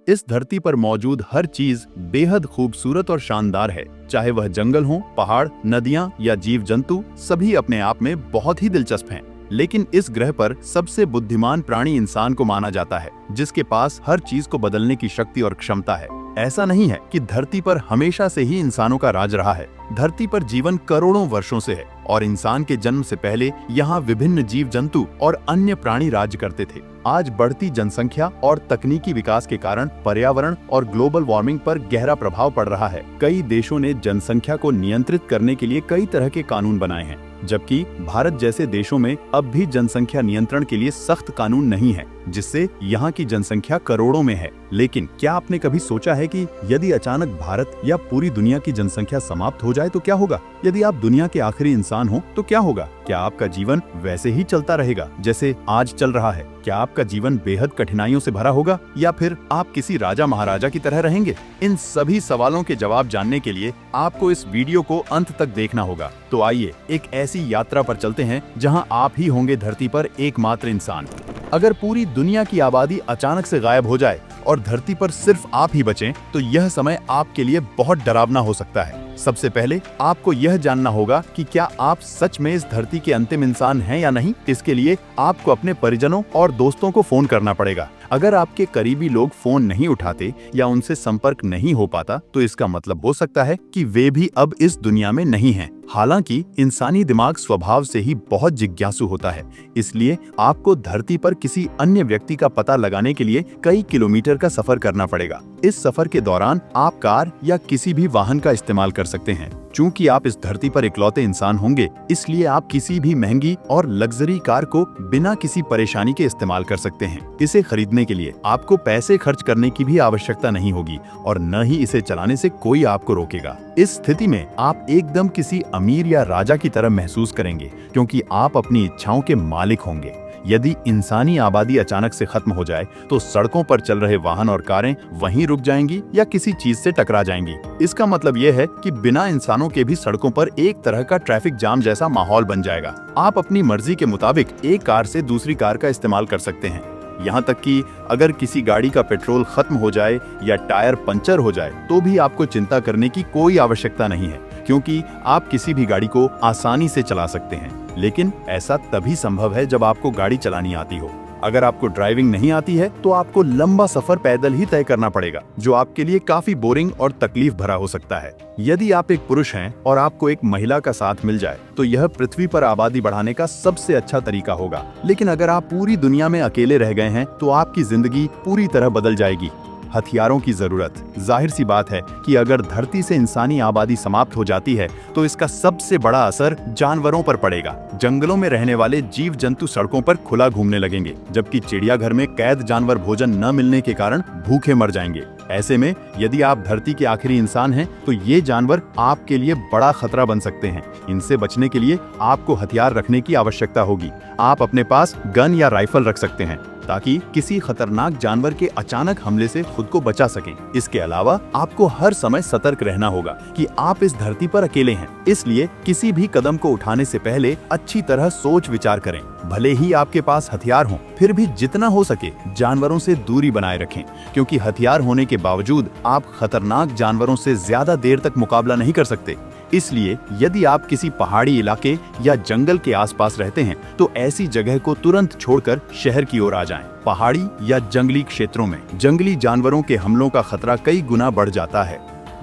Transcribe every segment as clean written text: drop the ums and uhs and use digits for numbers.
इस धरती पर मौजूद हर चीज बेहद खूबसूरत और शानदार है। चाहे वह जंगल हो, पहाड़, नदियां या जीव जंतु, सभी अपने आप में बहुत ही दिलचस्प हैं। लेकिन इस ग्रह पर सबसे बुद्धिमान प्राणी इंसान को माना जाता है, जिसके पास हर चीज को बदलने की शक्ति और क्षमता है। ऐसा नहीं है कि धरती पर हमेशा से ही इंसानों का राज रहा है। धरती पर जीवन करोड़ों वर्षों से है और इंसान के जन्म से पहले यहाँ विभिन्न जीव जंतु और अन्य प्राणी राज्य करते थे। आज बढ़ती जनसंख्या और तकनीकी विकास के कारण पर्यावरण और ग्लोबल वार्मिंग पर गहरा प्रभाव पड़ रहा है। कई देशों ने जनसंख्या को नियंत्रित करने के लिए कई तरह के कानून बनाए हैं, जबकि भारत जैसे देशों में अब भी जनसंख्या नियंत्रण के लिए सख्त कानून नहीं है, जिससे यहाँ की जनसंख्या करोड़ों में है। लेकिन क्या आपने कभी सोचा है कि यदि अचानक भारत या पूरी दुनिया की जनसंख्या समाप्त हो जाए तो क्या होगा? यदि आप दुनिया के आखिरी इंसान हो तो क्या होगा? क्या आपका जीवन वैसे ही चलता रहेगा जैसे आज चल रहा है? क्या आपका जीवन बेहद कठिनाइयों से भरा होगा या फिर आप किसी राजा महाराजा की तरह रहेंगे? इन सभी सवालों के जवाब जानने के लिए आपको इस वीडियो को अंत तक देखना होगा। तो आइए एक ऐसी यात्रा पर चलते हैं जहां आप ही होंगे धरती पर एकमात्र इंसान। अगर पूरी दुनिया की आबादी अचानक से गायब हो जाए और धरती पर सिर्फ आप ही बचें, तो यह समय आपके लिए बहुत डरावना हो सकता है। सबसे पहले आपको यह जानना होगा कि क्या आप सच में इस धरती के अंतिम इंसान हैं या नहीं। इसके लिए आपको अपने परिजनों और दोस्तों को फोन करना पड़ेगा। अगर आपके करीबी लोग फोन नहीं उठाते या उनसे संपर्क नहीं हो पाता, तो इसका मतलब हो सकता है कि वे भी अब इस दुनिया में नहीं हैं। हालांकि इंसानी दिमाग स्वभाव से ही बहुत जिज्ञासु होता है, इसलिए आपको धरती पर किसी अन्य व्यक्ति का पता लगाने के लिए कई किलोमीटर का सफर करना पड़ेगा। इस सफर के दौरान आप कार या किसी भी वाहन का इस्तेमाल कर सकते हैं। चूंकि आप इस धरती पर इकलौते इंसान होंगे, इसलिए आप किसी भी महंगी और लग्जरी कार को बिना किसी परेशानी के इस्तेमाल कर सकते हैं। इसे खरीदने के लिए आपको पैसे खर्च करने की भी आवश्यकता नहीं होगी और न ही इसे चलाने से कोई आपको रोकेगा। इस स्थिति में आप एकदम किसी अमीर या राजा की तरह महसूस करेंगे, क्योंकि आप अपनी इच्छाओं के मालिक होंगे। यदि इंसानी आबादी अचानक से खत्म हो जाए, तो सड़कों पर चल रहे वाहन और कारें वहीं रुक जाएंगी या किसी चीज से टकरा जाएंगी। इसका मतलब यह है कि बिना इंसानों के भी सड़कों पर एक तरह का ट्रैफिक जाम जैसा माहौल बन जाएगा। आप अपनी मर्जी के मुताबिक एक कार से दूसरी कार का इस्तेमाल कर सकते हैं। यहाँ तक कि अगर किसी गाड़ी का पेट्रोल खत्म हो जाए या टायर पंचर हो जाए, तो भी आपको चिंता करने की कोई आवश्यकता नहीं है, क्योंकि आप किसी भी गाड़ी को आसानी से चला सकते हैं। लेकिन ऐसा तभी संभव है जब आपको गाड़ी चलानी आती हो। अगर आपको ड्राइविंग नहीं आती है, तो आपको लंबा सफर पैदल ही तय करना पड़ेगा, जो आपके लिए काफी बोरिंग और तकलीफ भरा हो सकता है। यदि आप एक पुरुष हैं और आपको एक महिला का साथ मिल जाए, तो यह पृथ्वी पर आबादी बढ़ाने का सबसे अच्छा तरीका होगा। लेकिन अगर आप पूरी दुनिया में अकेले रह गए हैं, तो आपकी जिंदगी पूरी तरह बदल जाएगी। हथियारों की जरूरत। जाहिर सी बात है कि अगर धरती से इंसानी आबादी समाप्त हो जाती है, तो इसका सबसे बड़ा असर जानवरों पर पड़ेगा। जंगलों में रहने वाले जीव जंतु सड़कों पर खुला घूमने लगेंगे, जबकि चिड़ियाघर में कैद जानवर भोजन न मिलने के कारण भूखे मर जाएंगे। ऐसे में यदि आप धरती के आखिरी इंसान हैं, तो ये जानवर आपके लिए बड़ा खतरा बन सकते हैं। इनसे बचने के लिए आपको हथियार रखने की आवश्यकता होगी। आप अपने पास गन या राइफल रख सकते हैं, ताकि किसी खतरनाक जानवर के अचानक हमले से खुद को बचा सकें। इसके अलावा आपको हर समय सतर्क रहना होगा कि आप इस धरती पर अकेले हैं, इसलिए किसी भी कदम को उठाने से पहले अच्छी तरह सोच विचार करें। भले ही आपके पास हथियार हों, फिर भी जितना हो सके जानवरों से दूरी बनाए रखें, क्योंकि हथियार होने के बावजूद आप खतरनाक जानवरों से ज्यादा देर तक मुकाबला नहीं कर सकते। इसलिए यदि आप किसी पहाड़ी इलाके या जंगल के आसपास रहते हैं, तो ऐसी जगह को तुरंत छोड़कर शहर की ओर आ जाएं। पहाड़ी या जंगली क्षेत्रों में जंगली जानवरों के हमलों का खतरा कई गुना बढ़ जाता है।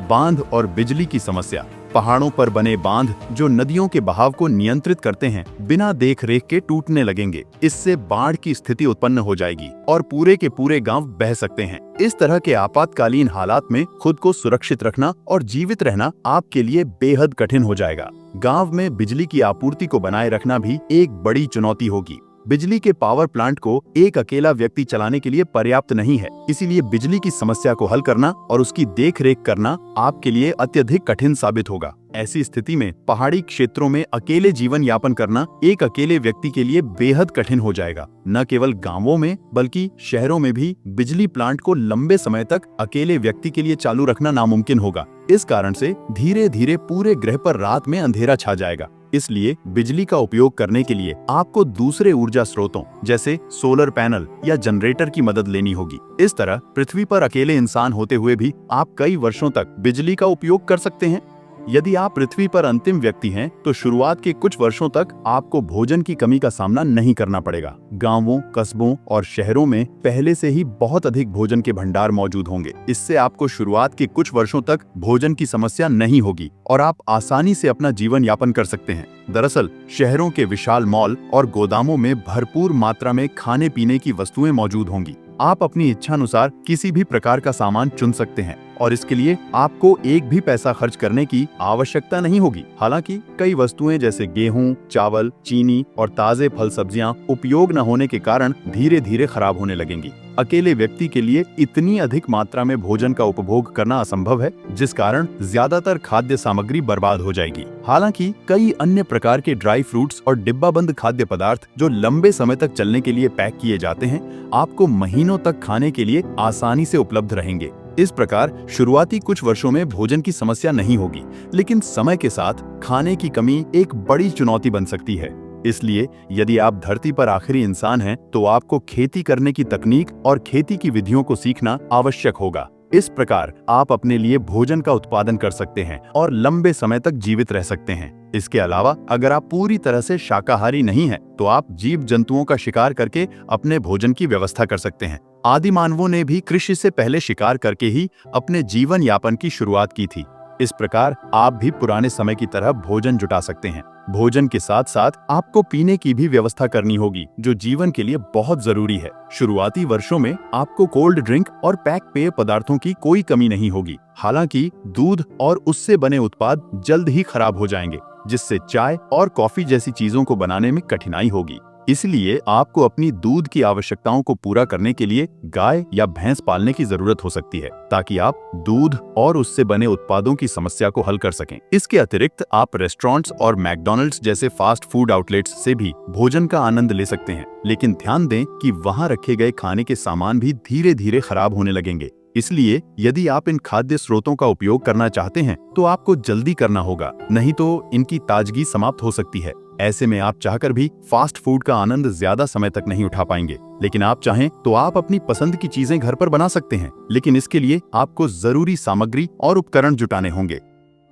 बांध और बिजली की समस्या। पहाड़ों पर बने बांध, जो नदियों के बहाव को नियंत्रित करते हैं, बिना देख रेख के टूटने लगेंगे। इससे बाढ़ की स्थिति उत्पन्न हो जाएगी और पूरे के पूरे गांव बह सकते हैं। इस तरह के आपातकालीन हालात में खुद को सुरक्षित रखना और जीवित रहना आपके लिए बेहद कठिन हो जाएगा। गांव में बिजली की आपूर्ति को बनाए रखना भी एक बड़ी चुनौती होगी। बिजली के पावर प्लांट को एक अकेला व्यक्ति चलाने के लिए पर्याप्त नहीं है, इसीलिए बिजली की समस्या को हल करना और उसकी देखरेख करना आपके लिए अत्यधिक कठिन साबित होगा। ऐसी स्थिति में पहाड़ी क्षेत्रों में अकेले जीवन यापन करना एक अकेले व्यक्ति के लिए बेहद कठिन हो जाएगा। न केवल गांवों में, बल्कि शहरों में भी बिजली प्लांट को लंबे समय तक अकेले व्यक्ति के लिए चालू रखना नामुमकिन होगा। इस कारण से धीरे धीरे पूरे ग्रह पर रात में अंधेरा छा जाएगा। इसलिए बिजली का उपयोग करने के लिए आपको दूसरे ऊर्जा स्रोतों जैसे सोलर पैनल या जनरेटर की मदद लेनी होगी। इस तरह पृथ्वी पर अकेले इंसान होते हुए भी आप कई वर्षों तक बिजली का उपयोग कर सकते हैं। यदि आप पृथ्वी पर अंतिम व्यक्ति हैं, तो शुरुआत के कुछ वर्षों तक आपको भोजन की कमी का सामना नहीं करना पड़ेगा। गांवों, कस्बों और शहरों में पहले से ही बहुत अधिक भोजन के भंडार मौजूद होंगे। इससे आपको शुरुआत के कुछ वर्षों तक भोजन की समस्या नहीं होगी और आप आसानी से अपना जीवन यापन कर सकते हैं। दरअसल शहरों के विशाल मॉल और गोदामों में भरपूर मात्रा में खाने पीने की वस्तुएं मौजूद होंगी। आप अपनी इच्छानुसार किसी भी प्रकार का सामान चुन सकते हैं और इसके लिए आपको एक भी पैसा खर्च करने की आवश्यकता नहीं होगी। हालांकि कई वस्तुएं जैसे गेहूं, चावल, चीनी और ताजे फल सब्जियां उपयोग न होने के कारण धीरे धीरे खराब होने लगेंगी। अकेले व्यक्ति के लिए इतनी अधिक मात्रा में भोजन का उपभोग करना असंभव है, जिस कारण ज्यादातर खाद्य सामग्री बर्बाद हो जाएगी। हालांकि कई अन्य प्रकार के ड्राई फ्रूट्स और डिब्बाबंद खाद्य पदार्थ जो लंबे समय तक चलने के लिए पैक किए जाते हैं, आपको महीनों तक खाने के लिए आसानी से उपलब्ध रहेंगे। इस प्रकार शुरुआती कुछ वर्षों में भोजन की समस्या नहीं होगी, लेकिन समय के साथ खाने की कमी एक बड़ी चुनौती बन सकती है। इसलिए यदि आप धरती पर आखिरी इंसान हैं, तो आपको खेती करने की तकनीक और खेती की विधियों को सीखना आवश्यक होगा। इस प्रकार आप अपने लिए भोजन का उत्पादन कर सकते हैं और लंबे समय तक जीवित रह सकते हैं। इसके अलावा अगर आप पूरी तरह से शाकाहारी नहीं हैं, तो आप जीव जंतुओं का शिकार करके अपने भोजन की व्यवस्था कर सकते हैं। आदि मानवों ने भी कृषि से पहले शिकार करके ही अपने जीवन यापन की शुरुआत की थी। इस प्रकार आप भी पुराने समय की तरह भोजन जुटा सकते हैं। भोजन के साथ साथ आपको पीने की भी व्यवस्था करनी होगी, जो जीवन के लिए बहुत जरूरी है। शुरुआती वर्षों में आपको कोल्ड ड्रिंक और पैक पेय पदार्थों की कोई कमी नहीं होगी। हालांकि दूध और उससे बने उत्पाद जल्द ही खराब हो जाएंगे, जिससे चाय और कॉफी जैसी चीजों को बनाने में कठिनाई होगी। इसलिए आपको अपनी दूध की आवश्यकताओं को पूरा करने के लिए गाय या भैंस पालने की जरूरत हो सकती है, ताकि आप दूध और उससे बने उत्पादों की समस्या को हल कर सकें। इसके अतिरिक्त आप रेस्टोरेंट्स और मैकडॉनल्ड्स जैसे फास्ट फूड आउटलेट्स से भी भोजन का आनंद ले सकते हैं, लेकिन ध्यान दें कि वहां रखे गए खाने के सामान भी धीरे धीरे खराब होने लगेंगे। इसलिए यदि आप इन खाद्य स्रोतों का उपयोग करना चाहते हैं, तो आपको जल्दी करना होगा, नहीं तो इनकी ताजगी समाप्त हो सकती है। ऐसे में आप चाहकर भी फास्ट फूड का आनंद ज्यादा समय तक नहीं उठा पाएंगे। लेकिन आप चाहें तो आप अपनी पसंद की चीजें घर पर बना सकते हैं, लेकिन इसके लिए आपको जरूरी सामग्री और उपकरण जुटाने होंगे।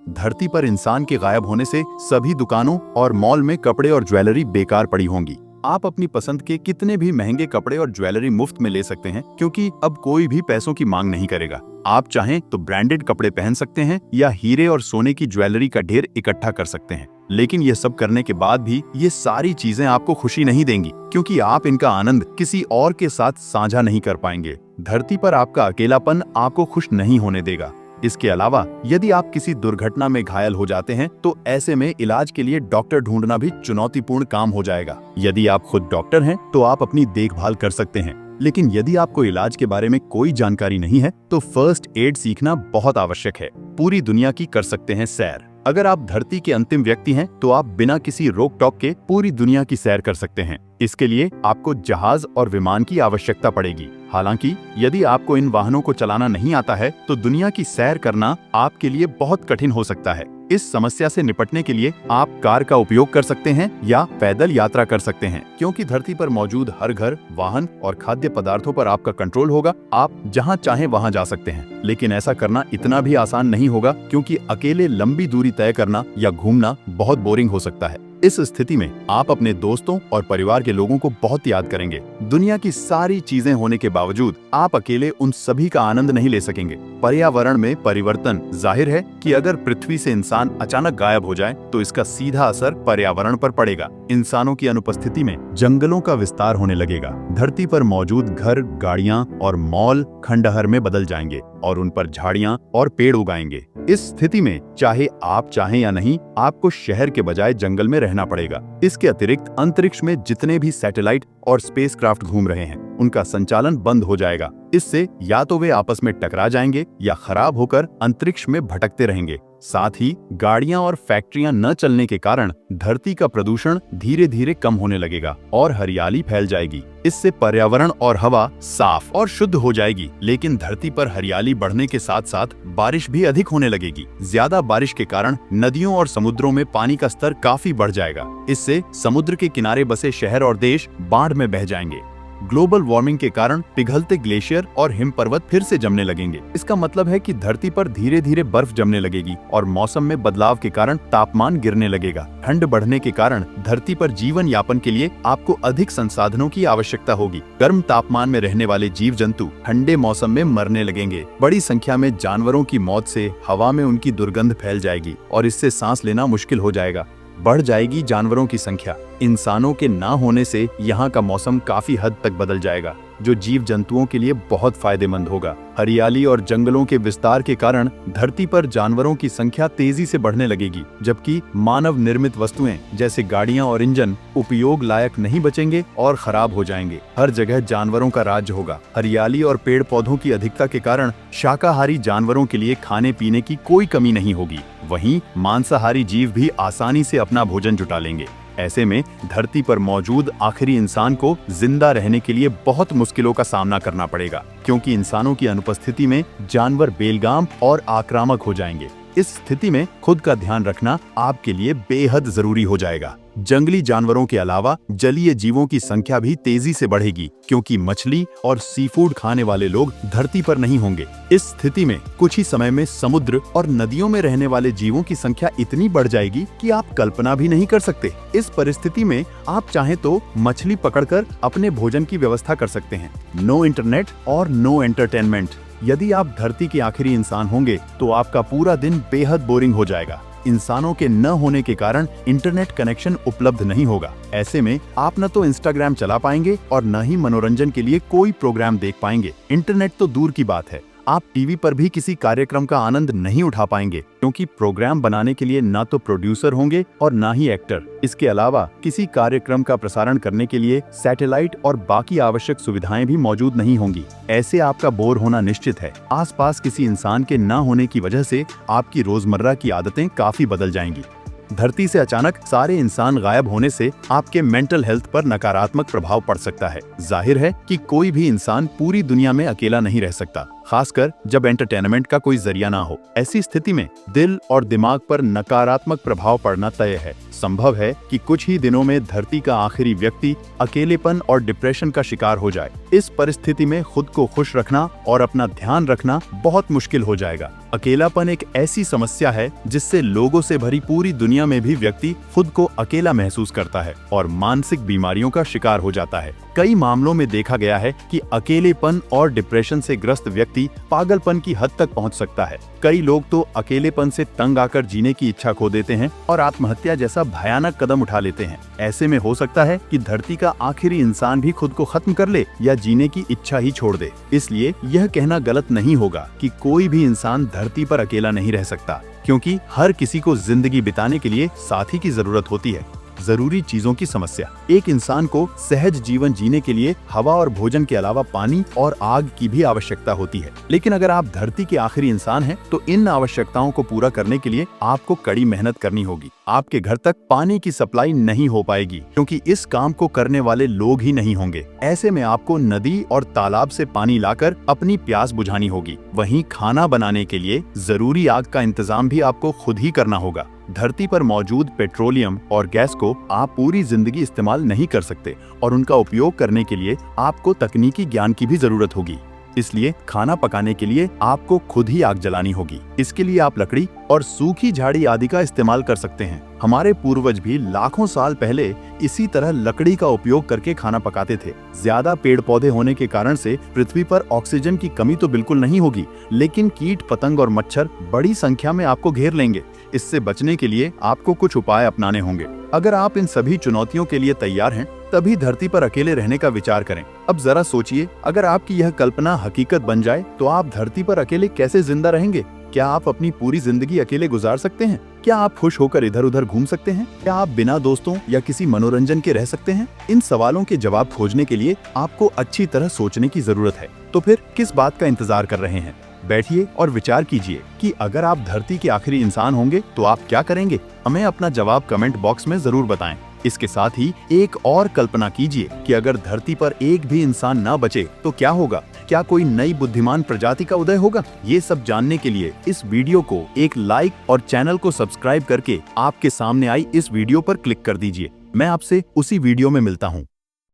धरती पर इंसान के गायब होने से सभी दुकानों और मॉल में कपड़े और ज्वेलरी बेकार पड़ी होंगी। आप अपनी पसंद के कितने भी महंगे कपड़े और ज्वेलरी मुफ्त में ले सकते हैं, क्योंकि अब कोई भी पैसों की मांग नहीं करेगा। आप चाहें तो ब्रांडेड कपड़े पहन सकते हैं या हीरे और सोने की ज्वेलरी का ढेर इकट्ठा कर सकते हैं। लेकिन ये सब करने के बाद भी ये सारी चीजें आपको खुशी नहीं देंगी, क्योंकि आप इनका आनंद किसी और के साथ साझा नहीं कर पाएंगे। धरती पर आपका अकेलापन आपको खुश नहीं होने देगा। इसके अलावा यदि आप किसी दुर्घटना में घायल हो जाते हैं, तो ऐसे में इलाज के लिए डॉक्टर ढूंढना भी चुनौतीपूर्ण काम हो जाएगा। यदि आप खुद डॉक्टर हैं, तो आप अपनी देखभाल कर सकते हैं, लेकिन यदि आपको इलाज के बारे में कोई जानकारी नहीं है, तो फर्स्ट एड सीखना बहुत आवश्यक है। पूरी दुनिया की कर सकते हैं सैर। अगर आप धरती के अंतिम व्यक्ति हैं, तो आप बिना किसी रोक टोक के पूरी दुनिया की सैर कर सकते हैं। इसके लिए आपको जहाज और विमान की आवश्यकता पड़ेगी। हालांकि यदि आपको इन वाहनों को चलाना नहीं आता है, तो दुनिया की सैर करना आपके लिए बहुत कठिन हो सकता है। इस समस्या से निपटने के लिए आप कार का उपयोग कर सकते हैं या पैदल यात्रा कर सकते हैं, क्योंकि धरती पर मौजूद हर घर, वाहन और खाद्य पदार्थों पर आपका कंट्रोल होगा। आप जहां चाहें वहां जा सकते हैं, लेकिन ऐसा करना इतना भी आसान नहीं होगा, क्योंकि अकेले लंबी दूरी तय करना या घूमना बहुत बोरिंग हो सकता है। इस स्थिति में आप अपने दोस्तों और परिवार के लोगों को बहुत याद करेंगे। दुनिया की सारी चीजें होने के बावजूद आप अकेले उन सभी का आनंद नहीं ले सकेंगे। पर्यावरण में परिवर्तन, जाहिर है कि अगर पृथ्वी से इंसान अचानक गायब हो जाए, तो इसका सीधा असर पर्यावरण पर पड़ेगा। इंसानों की अनुपस्थिति में जंगलों का विस्तार होने लगेगा। धरती पर मौजूद घर, गाड़ियां और मॉल खंडहर में बदल जाएंगे और उन पर झाड़ियां और पेड़ उगाएंगे। इस स्थिति में चाहे आप चाहें या नहीं, आपको शहर के बजाय जंगल में रहना पड़ेगा। इसके अतिरिक्त अंतरिक्ष में जितने भी सैटेलाइट और स्पेसक्राफ्ट घूम रहे हैं, उनका संचालन बंद हो जाएगा। इससे या तो वे आपस में टकरा जाएंगे या खराब होकर अंतरिक्ष में भटकते रहेंगे। साथ ही गाड़ियां और फैक्ट्रियां न चलने के कारण धरती का प्रदूषण धीरे धीरे कम होने लगेगा और हरियाली फैल जाएगी। इससे पर्यावरण और हवा साफ और शुद्ध हो जाएगी। लेकिन धरती पर हरियाली बढ़ने के साथ साथ बारिश भी अधिक होने लगेगी। ज्यादा बारिश के कारण नदियों और समुद्रों में पानी का स्तर काफी बढ़ जाएगा। इससे समुद्र के किनारे बसे शहर और देश बाढ़ में बह जाएंगे। ग्लोबल वार्मिंग के कारण पिघलते ग्लेशियर और हिम पर्वत फिर से जमने लगेंगे। इसका मतलब है कि धरती पर धीरे धीरे बर्फ जमने लगेगी और मौसम में बदलाव के कारण तापमान गिरने लगेगा। ठंड बढ़ने के कारण धरती पर जीवन यापन के लिए आपको अधिक संसाधनों की आवश्यकता होगी। गर्म तापमान में रहने वाले जीव जंतु ठंडे मौसम में मरने लगेंगे। बड़ी संख्या में जानवरों की मौत से हवा में उनकी दुर्गंध फैल जाएगी और इससे सांस लेना मुश्किल हो जाएगा। बढ़ जाएगी जानवरों की संख्या। इंसानों के ना होने से यहाँ का मौसम काफी हद तक बदल जाएगा, जो जीव जंतुओं के लिए बहुत फायदेमंद होगा। हरियाली और जंगलों के विस्तार के कारण धरती पर जानवरों की संख्या तेजी से बढ़ने लगेगी, जबकि मानव निर्मित वस्तुएं जैसे गाड़ियां और इंजन उपयोग लायक नहीं बचेंगे और खराब हो जाएंगे। हर जगह जानवरों का राज्य होगा। हरियाली और पेड़ पौधों की अधिकता के कारण शाकाहारी जानवरों के लिए खाने पीने की कोई कमी नहीं होगी। वहीं मांसाहारी जीव भी आसानी से अपना भोजन जुटा लेंगे। ऐसे में धरती पर मौजूद आखिरी इंसान को जिंदा रहने के लिए बहुत मुश्किलों का सामना करना पड़ेगा, क्योंकि इंसानों की अनुपस्थिति में जानवर बेलगाम और आक्रामक हो जाएंगे। इस स्थिति में खुद का ध्यान रखना आपके लिए बेहद जरूरी हो जाएगा। जंगली जानवरों के अलावा जलीय जीवों की संख्या भी तेजी से बढ़ेगी, क्योंकि मछली और सीफूड खाने वाले लोग धरती पर नहीं होंगे। इस स्थिति में कुछ ही समय में समुद्र और नदियों में रहने वाले जीवों की संख्या इतनी बढ़ जाएगी कि आप कल्पना भी नहीं कर सकते। इस परिस्थिति में आप चाहें तो मछली पकड़कर अपने भोजन की व्यवस्था कर सकते हैं। नो इंटरनेट और नो एंटरटेनमेंट। यदि आप धरती के आखिरी इंसान होंगे तो आपका पूरा दिन बेहद बोरिंग हो जाएगा। इंसानों के न होने के कारण इंटरनेट कनेक्शन उपलब्ध नहीं होगा। ऐसे में आप न तो इंस्टाग्राम चला पाएंगे और न ही मनोरंजन के लिए कोई प्रोग्राम देख पाएंगे। इंटरनेट तो दूर की बात है, आप टीवी पर भी किसी कार्यक्रम का आनंद नहीं उठा पाएंगे, क्योंकि प्रोग्राम बनाने के लिए ना तो प्रोड्यूसर होंगे और ना ही एक्टर। इसके अलावा किसी कार्यक्रम का प्रसारण करने के लिए सैटेलाइट और बाकी आवश्यक सुविधाएं भी मौजूद नहीं होंगी। ऐसे आपका बोर होना निश्चित है। आसपास किसी इंसान के ना होने की वजह से आपकी रोजमर्रा की आदतें काफी बदल जाएंगी। धरती से अचानक सारे इंसान गायब होने से आपके मेंटल हेल्थ पर नकारात्मक प्रभाव पड़ सकता है। जाहिर है कि कोई भी इंसान पूरी दुनिया में अकेला नहीं रह सकता, खासकर जब एंटरटेनमेंट का कोई जरिया ना हो। ऐसी स्थिति में दिल और दिमाग पर नकारात्मक प्रभाव पड़ना तय है। संभव है कि कुछ ही दिनों में धरती का आखिरी व्यक्ति अकेलेपन और डिप्रेशन का शिकार हो जाए। इस परिस्थिति में खुद को खुश रखना और अपना ध्यान रखना बहुत मुश्किल हो जाएगा। अकेलापन एक ऐसी समस्या है जिससे लोगों से भरी पूरी दुनिया में भी व्यक्ति खुद को अकेला महसूस करता है और मानसिक बीमारियों का शिकार हो जाता है। कई मामलों में देखा गया है कि अकेलेपन और डिप्रेशन से ग्रस्त व्यक्ति पागलपन की हद तक पहुंच सकता है। कई लोग तो अकेलेपन से तंग आकर जीने की इच्छा खो देते हैं और आत्महत्या जैसा भयानक कदम उठा लेते हैं। ऐसे में हो सकता है कि धरती का आखिरी इंसान भी खुद को खत्म कर ले या जीने की इच्छा ही छोड़ दे। इसलिए यह कहना गलत नहीं होगा कि कोई भी इंसान धरती पर अकेला नहीं रह सकता, क्योंकि हर किसी को जिंदगी बिताने के लिए साथी की जरूरत होती है। जरूरी चीजों की समस्या। एक इंसान को सहज जीवन जीने के लिए हवा और भोजन के अलावा पानी और आग की भी आवश्यकता होती है। लेकिन अगर आप धरती के आखिरी इंसान हैं, तो इन आवश्यकताओं को पूरा करने के लिए आपको कड़ी मेहनत करनी होगी। आपके घर तक पानी की सप्लाई नहीं हो पाएगी, क्योंकि इस काम को करने वाले लोग ही नहीं होंगे। ऐसे में आपको नदी और तालाब से पानी लाकर अपनी प्यास बुझानी होगी। वहीं खाना बनाने के लिए जरूरी आग का इंतजाम भी आपको खुद ही करना होगा। धरती पर मौजूद पेट्रोलियम और गैस को आप पूरी जिंदगी इस्तेमाल नहीं कर सकते और उनका उपयोग करने के लिए आपको तकनीकी ज्ञान की भी जरूरत होगी। इसलिए खाना पकाने के लिए आपको खुद ही आग जलानी होगी। इसके लिए आप लकड़ी और सूखी झाड़ी आदि का इस्तेमाल कर सकते हैं। हमारे पूर्वज भी लाखों साल पहले इसी तरह लकड़ी का उपयोग करके खाना पकाते थे। ज्यादा पेड़ पौधे होने के कारण से पृथ्वी पर ऑक्सीजन की कमी तो बिल्कुल नहीं होगी, लेकिन कीट पतंग और मच्छर बड़ी संख्या में आपको घेर लेंगे। इससे बचने के लिए आपको कुछ उपाय अपनाने होंगे। अगर आप इन सभी चुनौतियों के लिए तैयार हैं, तभी धरती पर अकेले रहने का विचार करें। अब जरा सोचिए, अगर आपकी यह कल्पना हकीकत बन जाए तो आप धरती पर अकेले कैसे जिंदा रहेंगे? क्या आप अपनी पूरी जिंदगी अकेले गुजार सकते हैं? क्या आप खुश होकर इधर उधर घूम सकते हैं? क्या आप बिना दोस्तों या किसी मनोरंजन के रह सकते हैं? इन सवालों के जवाब खोजने के लिए आपको अच्छी तरह सोचने की जरूरत है। तो फिर किस बात का इंतजार कर रहे हैं? बैठिए और विचार कीजिए कि अगर आप धरती के आखिरी इंसान होंगे तो आप क्या करेंगे। हमें अपना जवाब कमेंट बॉक्स में जरूर बताएं। इसके साथ ही एक और कल्पना कीजिए कि अगर धरती पर एक भी इंसान न बचे तो क्या होगा। क्या कोई नई बुद्धिमान प्रजाति का उदय होगा? ये सब जानने के लिए इस वीडियो को एक लाइक और चैनल को सब्सक्राइब करके आपके सामने आई इस वीडियो पर क्लिक कर दीजिए। मैं आपसे उसी वीडियो में मिलता हूँ।